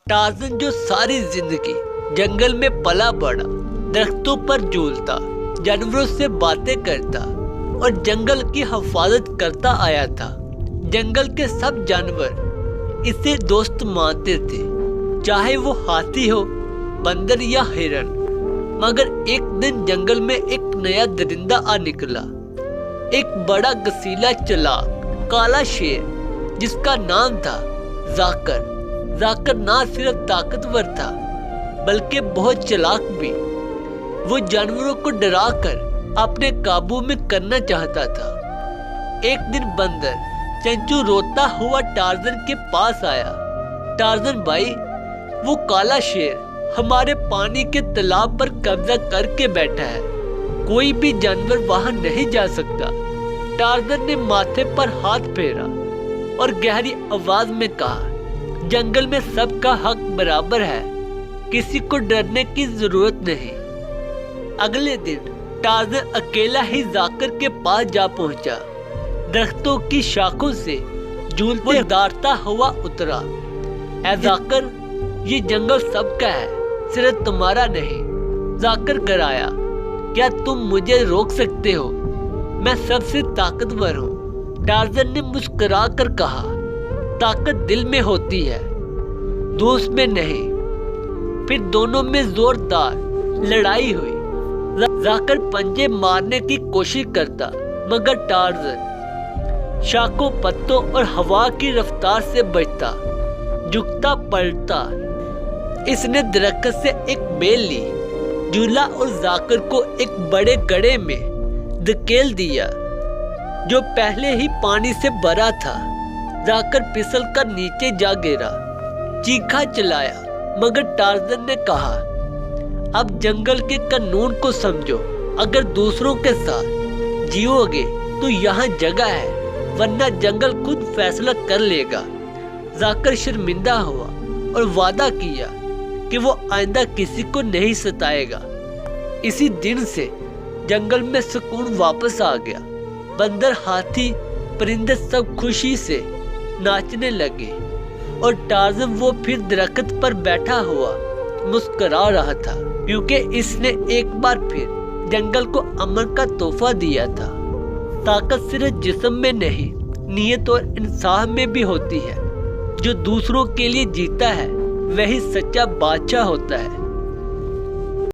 Tarzan जो सारी जिंदगी जंगल में पला बड़ा, दरख्तों पर झूलता, जानवरों से बातें करता और जंगल की हिफाजत करता आया था। जंगल के सब जानवर इसे दोस्त मानते थे, चाहे वो हाथी हो, बंदर या हिरन। मगर एक दिन जंगल में एक नया दरिंदा आ निकला, एक बड़ा गसीला चालाक काला शेर जिसका नाम था जाकर। जाकर ना सिर्फ ताकतवर था बल्कि बहुत चालाक भी। वो जानवरों को डराकर अपने काबू में करना चाहता था। एक दिन बंदर चंचू रोता हुआ टार्ज़न के पास आया। टार्ज़न भाई, वो काला शेर हमारे पानी के तालाब पर कब्जा करके बैठा है, कोई भी जानवर वहां नहीं जा सकता। टार्ज़न ने माथे पर हाथ फेरा और गहरी आवाज में कहा, जंगल में सबका हक बराबर है, किसी को डरने की जरूरत नहीं। अगले दिन टार्ज़न अकेला ही जाकर के पास जा पहुंचा। दरख्तों की शाखों से झूलते दारता हुआ उतरा। ऐ जाकर, ये जंगल सबका है, सिर्फ तुम्हारा नहीं। जाकर कराया, क्या तुम मुझे रोक सकते हो? मैं सबसे ताकतवर हूँ। टार्ज़न ने मुस्कुरा कर कहा, ताकत दिल में होती है, दोस्त में नहीं। फिर दोनों में जोरदार लड़ाई हुई। जाकर पंजे मारने की कोशिश करता, मगर टार्ज़न शाखों, पत्तों और हवा की रफ्तार से बचता, झुकता पलटता। इसने दरख्त से एक बेल ली, झूला और जाकर को एक बड़े गड्ढे में धकेल दिया जो पहले ही पानी से भरा था। जाकर फिसल कर नीचे जा गिरा, चीखा चलाया, मगर टार्ज़न ने कहा, अब जंगल के कानून को समझो, अगर दूसरों के साथ जियोगे तो यहाँ जगह है, वरना जंगल खुद फैसला कर लेगा। जाकर शर्मिंदा हुआ और वादा किया कि वो आइंदा किसी को नहीं सताएगा। इसी दिन से जंगल में सुकून वापस आ गया। बंदर, हाथी, परिंदे सब खुशी से नाचने लगे और टार्ज़न वो फिर दरख्त पर बैठा हुआ मुस्कुरा रहा था, क्योंकि इसने एक बार फिर जंगल को अमन का तोहफा दिया था। ताकत सिर्फ जिस्म में नहीं, नीयत और इंसाफ में भी होती है। जो दूसरों के लिए जीता है वही सच्चा बादशाह होता है।